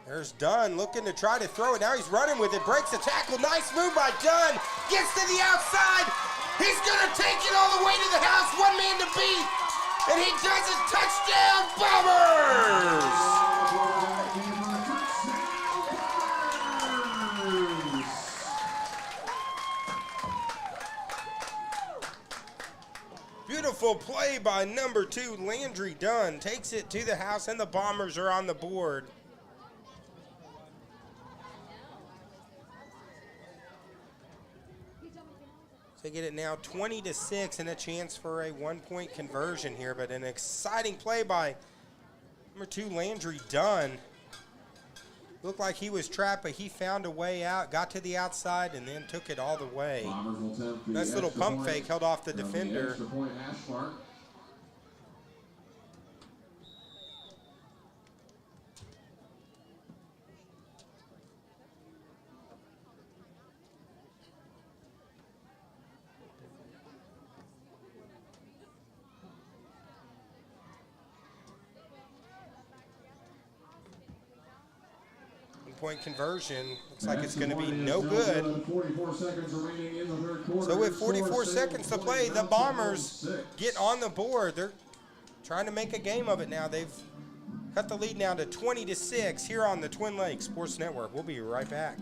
There's Dunn looking to try to throw it. Now he's running with it. Breaks the tackle. Nice move by Dunn. Gets to the outside. He's going to take it all the way to the house. One man to beat. And he does it. Touchdown, Bombers! Beautiful play by number 2, Landry Dunn. Takes it to the house, and the Bombers are on the board. They get it now 20-6 and a chance for a 1-point conversion here, but an exciting play by number 2, Landry Dunn. Looked like he was trapped, but he found a way out, got to the outside, and then took it all the way. Bombers will attempt the Nice little extra pump point fake, held off the from defender. extra point hash mark. Point conversion. Looks like it's Extra going to be point is no no good. 44 seconds remaining in the third quarter. So with Score 44 Salem seconds to 20, play, the Mount Bombers 6. get on the board. They're trying to make a game of it now. They've cut the lead now to 20-6 here on the Twin Lakes Sports Network. We'll be right back.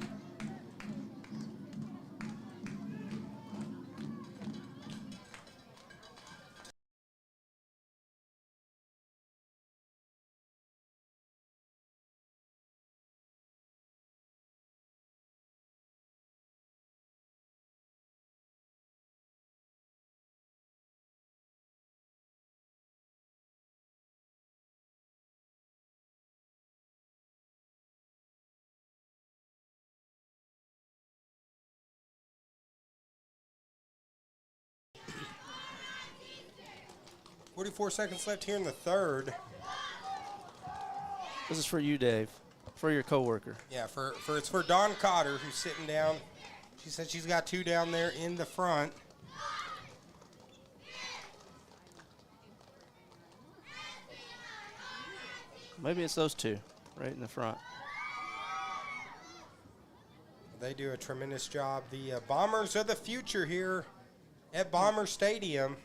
Forty-four seconds left here in the third. This is for you, Dave, for your coworker. Yeah, it's for Dawn Cotter, who's sitting down. She said she's got 2 down there in the front. Maybe it's those 2 right in the front. They do a tremendous job. The Bombers are the future here at Bomber Stadium.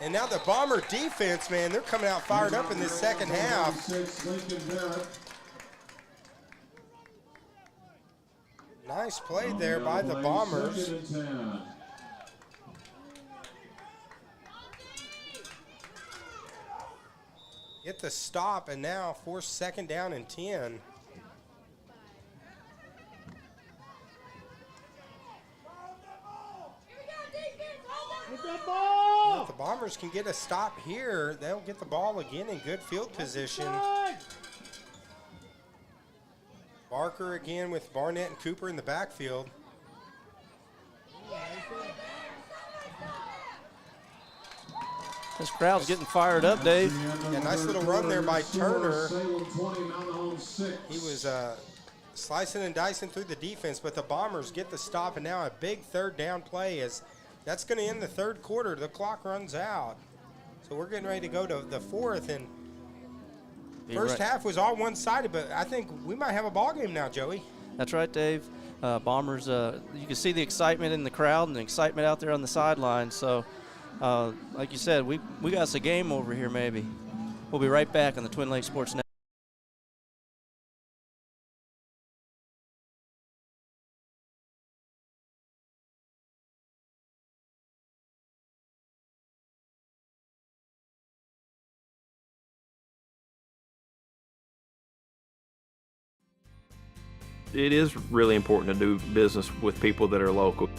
And now the Bomber defense, man, they're coming out fired up in this second half. Nice play there by the Bombers. Get the stop, and now force 2nd down and 10. Get that ball! If the Bombers can get a stop here, they'll get the ball again in good field position. Barker again with Barnett and Cooper in the backfield. This crowd's getting fired up, Dave. Yeah, nice little run there by Turner. Salem 20, Mount Home 6. He was slicing and dicing through the defense, but the Bombers get the stop, and now a big 3rd down play as that's going to end the 3rd quarter. The clock runs out. So we're getting ready to go to the 4th, and first half was all one-sided, but I think we might have a ball game now, Joey. That's right, Dave. Bombers, you can see the excitement in the crowd and the excitement out there on the sideline. So, like you said, we got us a game over here maybe. We'll be right back on the Twin Lakes Sports Network. It is really important to do business with people that are local.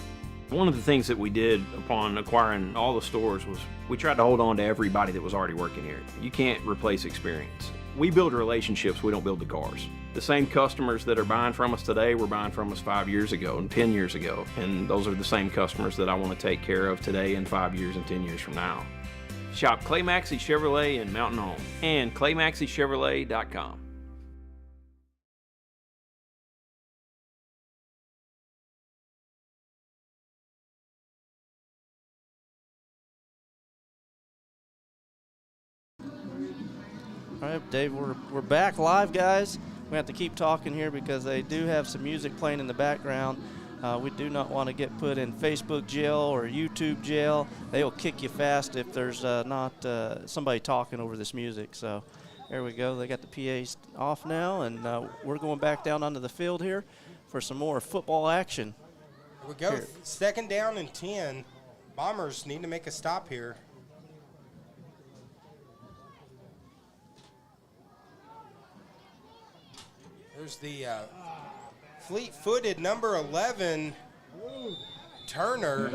One of the things that we did upon acquiring all the stores was we tried to hold on to everybody that was already working here. You can't replace experience. We build relationships, we don't build the cars. The same customers that are buying from us today were buying from us 5 years ago and 10 years ago. And those are the same customers that I want to take care of today and 5 years and 10 years from now. Shop Clay Maxey Chevrolet in Mountain Home and ClayMaxeyChevrolet.com. All right, Dave, we're back live, guys. We have to keep talking here because they do have some music playing in the background. We do not want to get put in Facebook jail or YouTube jail. They will kick you fast if there's not somebody talking over this music. So there we go. They got the PAs off now, and we're going back down onto the field here for some more football action. Here we go. Here. 2nd down and 10. Bombers need to make a stop here. There's the fleet-footed number 11, Turner.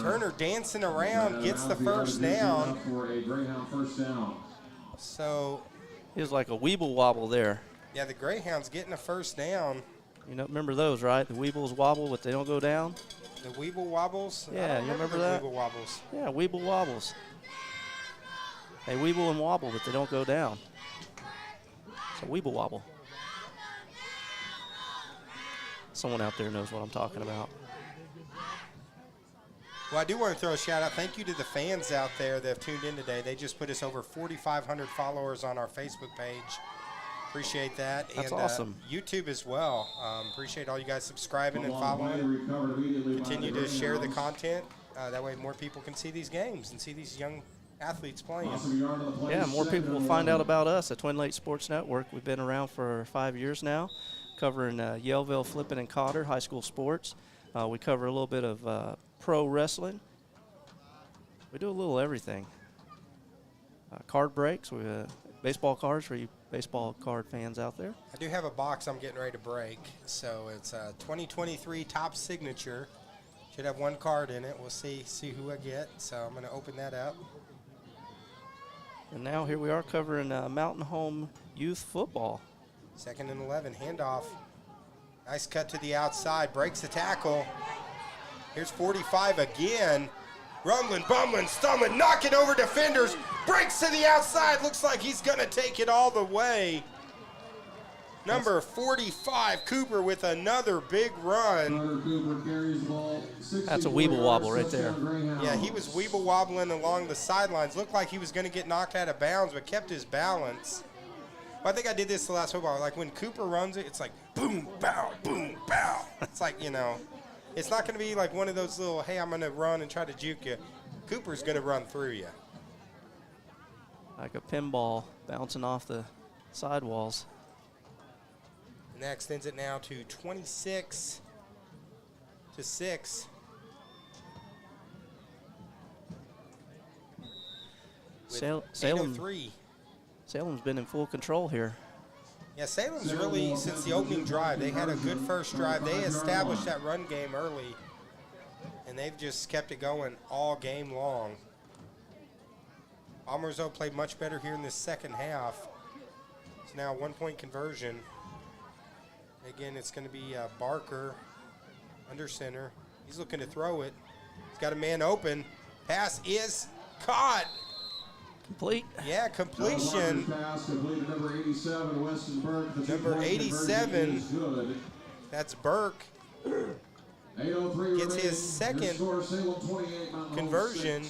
Turner dancing around, gets the first down. So, He was like a weeble wobble there. yeah, the Greyhounds getting a first down. You know, remember those, right? The weebles wobble, but they don't go down. The Weeble Wobbles? Yeah, I don't you remember the that? Weeble Wobbles. Yeah, weeble wobbles. They weeble and wobble, but they don't go down. It's a weeble wobble. Someone out there knows what I'm talking about. Well, I do want to throw a shout out. Thank you to the fans out there that have tuned in today. They just put us over 4,500 followers on our Facebook page. Appreciate that. That's and, awesome. YouTube as well. Appreciate all you guys subscribing and following. Continue to share the content. That way more people can see these games and see these young athletes playing. Yeah, more people will find out about us at Twin Lakes Sports Network. We've been around for 5 years now, covering Yellville, Flippin, and Cotter high school sports. We cover a little bit of pro wrestling. We do a little everything. Card breaks, baseball cards for you baseball card fans out there. I do have a box I'm getting ready to break. So it's a 2023 top signature. Should have one card in it. We'll see who I get. So I'm going to open that up. And now here we are covering Mountain Home youth football. 2nd and 11, handoff. Nice cut to the outside, breaks the tackle. Here's 45 again. Rumbling, bumbling, stumbling, knocking over defenders. Breaks to the outside, looks like he's gonna take it all the way. Number 45, Cooper with another big run. That's a weeble wobble right there. Yeah, he was weeble wobbling along the sidelines. Looked like he was gonna get knocked out of bounds, but kept his balance. Well, I think I did this the last football. Like when Cooper runs it, it's like boom, bow, boom, bow. It's like, you know, it's not going to be like one of those little, hey, I'm going to run and try to juke you. Cooper's going to run through you. Like a pinball bouncing off the sidewalls. And that extends it now to 26-6. Salem. 8:03. Salem's been in full control here. Yeah, Salem's really, since the opening drive, they had a good first drive. They established that run game early, and they've just kept it going all game long. Bombers, though, played much better here in the second half. It's now a one-point conversion. Again, it's going to be Barker under center. He's looking to throw it. He's got a man open. Pass is caught. Complete. Yeah, completion. Number 87. That's Burke. Gets his second conversion.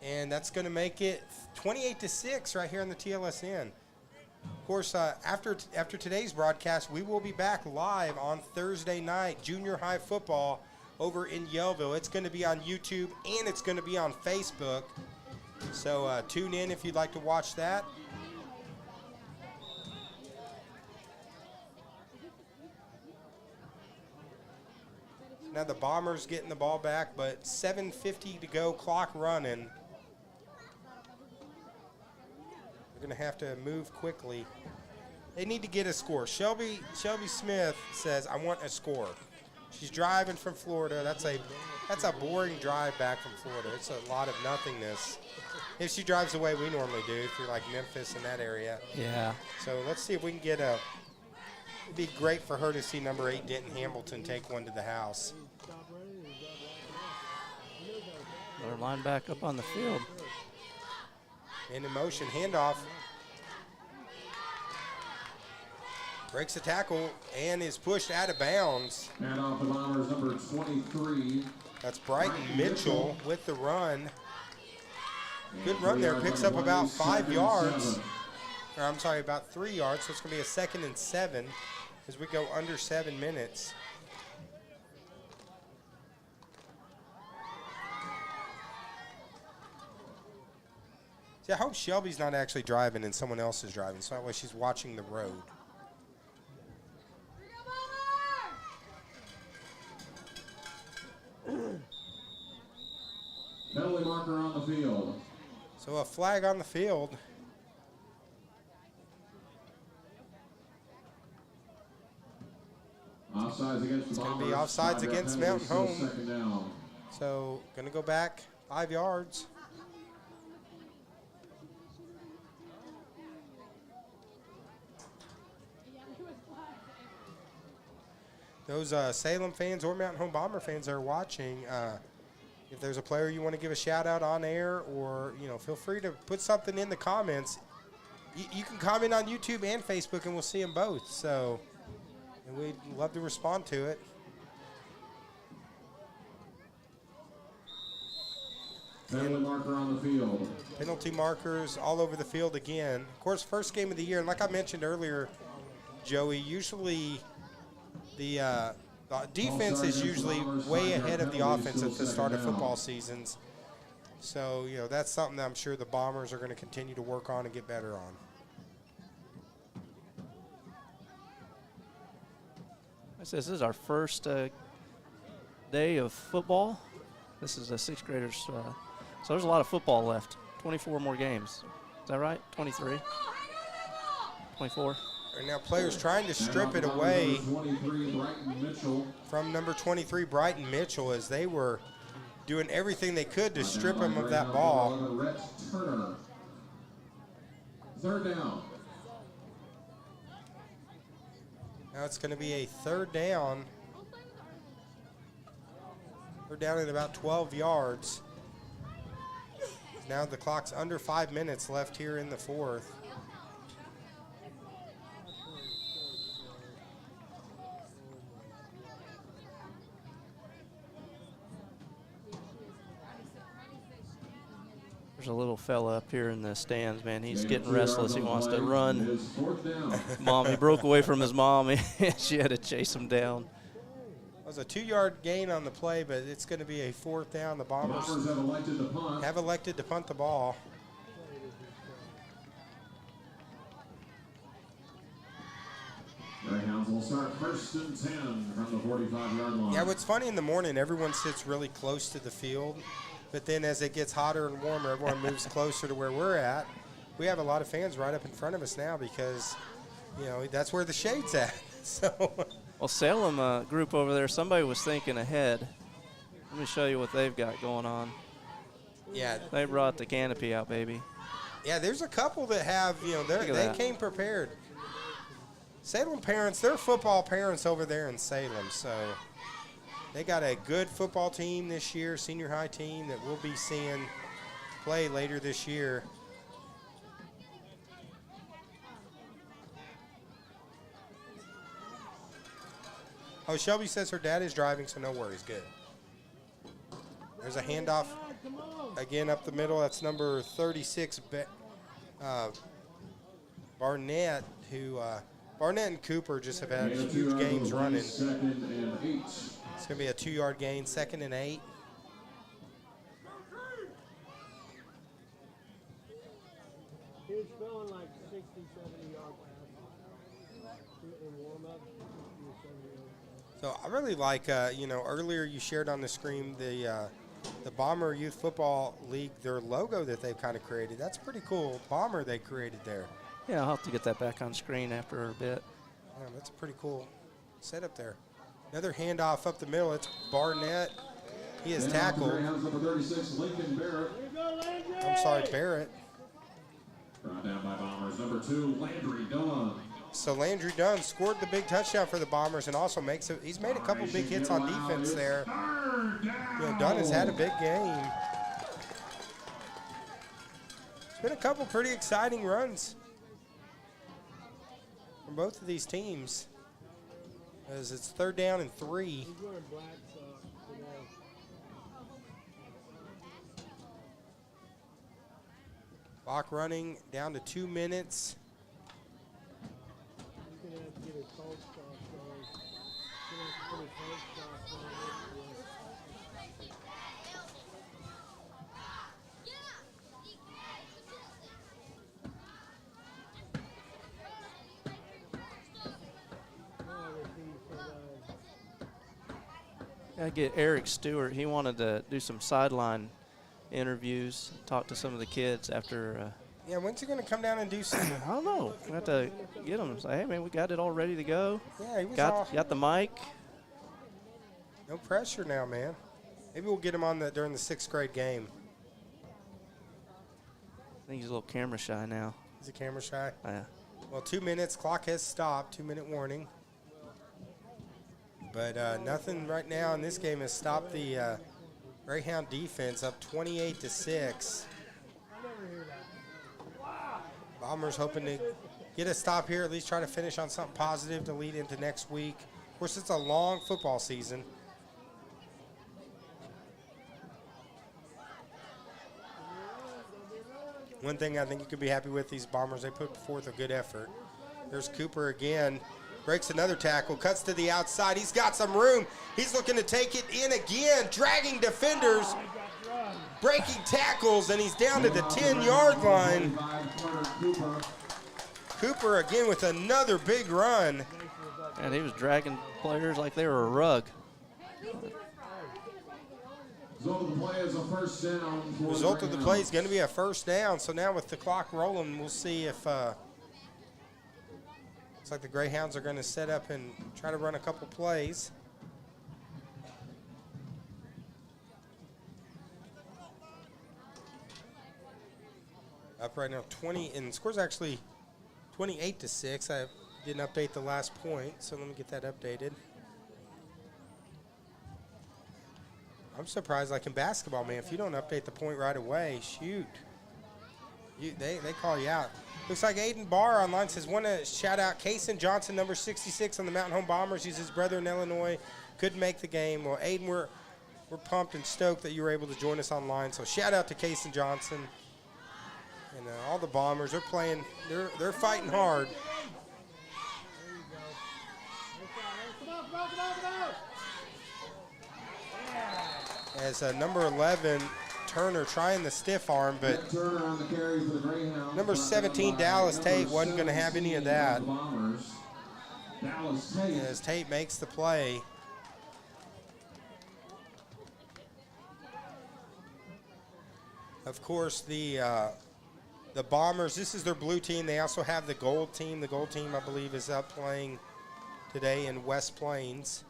And that's going to make it 28-6 right here on the TLSN. Of course, after today's broadcast, we will be back live on Thursday night, junior high football over in Yellville. It's going to be on YouTube and it's going to be on Facebook. So tune in if you'd like to watch that. Now the Bombers getting the ball back, but 7:50 to go, clock running. We're going to have to move quickly. They need to get a score. Shelby Smith says, I want a score. She's driving from Florida. That's a boring drive back from Florida. It's a lot of nothingness. If she drives the way we normally do, if you're like Memphis in that area. Yeah. So let's see if we can get a – it'd be great for her to see number 8 Denton Hamilton take one to the house. They're lined back up on the field. In motion, handoff. Breaks the tackle and is pushed out of bounds. And off the Bombers, number 23. That's Brighton Mitchell with the run. Good run there. Picks up about 5 yards. Or I'm sorry, about 3 yards. So it's going to be a 2nd and 7 as we go under 7 minutes. See, I hope Shelby's not actually driving and someone else is driving, so that way she's watching the road. Penalty marker on the field. So a flag on the field. Offsides against the It's going to be Bombers. offsides against Mountain Still Home. 2nd down. So going to go back 5 yards. Those Salem fans or Mountain Home Bomber fans that are watching, if there's a player you want to give a shout out on air, or feel free to put something in the comments. You can comment on YouTube and Facebook, and we'll see them both. So, and we'd love to respond to it. Penalty marker on the field. Penalty markers all over the field again. Of course, first game of the year, and like I mentioned earlier, Joey, usually the defense is usually way ahead of the offense at the start of football seasons. So, that's something that I'm sure the Bombers are going to continue to work on and get better on. This is our first day of football. This is a 6th graders. So there's a lot of football left. 24 more games. Is that right? 23? 24? Right now, players trying to strip it away 23, Brighton Mitchell. from number 23, Brighton Mitchell, as they were doing everything they could to strip him of that ball. Rhett Turner. 3rd down. Now it's going to be a 3rd down. 3rd down at about 12 yards. Now the clock's under 5 minutes left here in the 4th. There's a little fella up here in the stands, man. He's getting restless. He wants to run. Mom, he broke away from his mom. She had to chase him down. It was a 2-yard gain on the play, but it's going to be a 4th down. The Bombers have elected to punt the ball. Greyhounds will start 1st and 10 from the 45-yard line. Yeah, what's funny, in the morning, everyone sits really close to the field. But then as it gets hotter and warmer, everyone moves closer to where we're at. We have a lot of fans right up in front of us now because, that's where the shade's at. So, well, Salem group over there, somebody was thinking ahead. Let me show you what they've got going on. Yeah. They brought the canopy out, baby. Yeah, there's a couple that have, they came prepared. Salem parents, they're football parents over there in Salem, so they got a good football team this year, senior high team that we'll be seeing play later this year. Oh, Shelby says her dad is driving, so no worries. Good. There's a handoff again up the middle. That's number 36, Barnett, who Barnett and Cooper just have had huge games running. 2nd and 8. It's going to be a 2-yard gain, 2nd and 8. He was throwing like 60, 70-yard passes in warm-up. 60 or 70 So I really like, earlier you shared on the screen the Bomber Youth Football League, their logo that they've kind of created. That's pretty cool. Bomber they created there. Yeah, I'll have to get that back on screen after a bit. Yeah, that's a pretty cool setup there. Another handoff up the middle. It's Barnett. He is tackled. Number 36, Lincoln Barrett. I'm sorry, Barrett. Brought down by Bombers. Number 2, Landry Dunn. So Landry Dunn scored the big touchdown for the Bombers and also he's made a couple big hits on defense there. Dunn has had a big game. It's been a couple pretty exciting runs from both of these teams, as it's 3rd down and 3. He's wearing black socks today. Clock running down to 2 minutes. He's going to have to get his cold socks on. He's going to have to put his cold socks on. I get Eric Stewart. He wanted to do some sideline interviews, talk to some of the kids after. Yeah, when's he going to come down and do something? I don't know. We have to get him and say, hey, man, we got it all ready to go. Yeah, he was Got the mic. No pressure now, man. Maybe we'll get him on during the 6th grade game. I think he's a little camera shy now. He's a camera shy. Yeah. Well, 2 minutes. Clock has stopped. 2-minute warning. But nothing right now in this game has stopped the Greyhound defense, up 28-6. Bombers hoping to get a stop here, at least try to finish on something positive to lead into next week. Of course, it's a long football season. One thing I think you could be happy with, these Bombers, they put forth a good effort. There's Cooper again. Breaks another tackle, cuts to the outside. He's got some room. He's looking to take it in again, dragging defenders, breaking tackles, and he's down to the 10-yard line. Cooper again with another big run. And he was dragging players like they were a rug. Result of the play is a first down. Result of the play is going to be a first down. So now with the clock rolling, we'll see if looks like the Greyhounds are going to set up and try to run a couple plays. Up right now 20, and the score's actually 28-6. I didn't update the last point, so let me get that updated. I'm surprised, like in basketball, man, if you don't update the point right away, shoot. They call you out. Looks like Aiden Barr online says, want to shout out Kason Johnson, number 66 on the Mountain Home Bombers. He's his brother in Illinois. Couldn't make the game. Well, Aiden, we're pumped and stoked that you were able to join us online. So shout out to Kason Johnson. And all the Bombers, they're playing, they're fighting hard. As number 11, Turner, trying the stiff arm, but number 17, Dallas Tate, wasn't going to have any of that. As Tate makes the play. Of course, the Bombers, this is their blue team. They also have the gold team. The gold team, I believe, is out playing today in West Plains.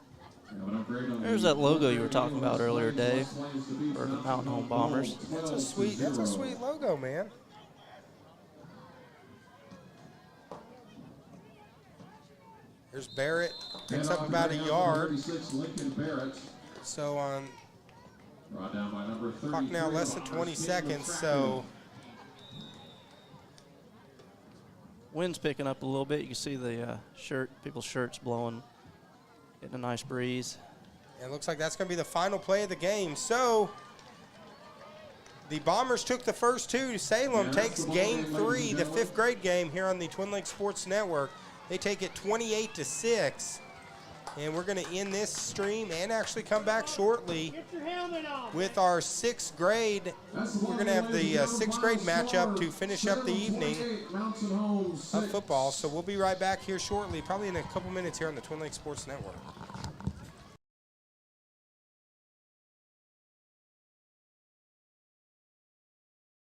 There's that logo you were talking about earlier, Dave, for the Mountain Home Bombers. That's a sweet logo, man. There's Barrett, picks up about a yard. So on clock now less than 20 seconds, so. Wind's picking up a little bit. You can see the people's shirts blowing, getting a nice breeze. And it looks like that's going to be the final play of the game. So the Bombers took the first two. Salem takes game 3, the 5th grade game here on the Twin Lakes Sports Network. They take it 28-6. And we're going to end this stream and actually come back shortly with our 6th grade. We're going to have the 6th grade matchup to finish up the evening of football. So we'll be right back here shortly, probably in a couple minutes here on the Twin Lakes Sports Network.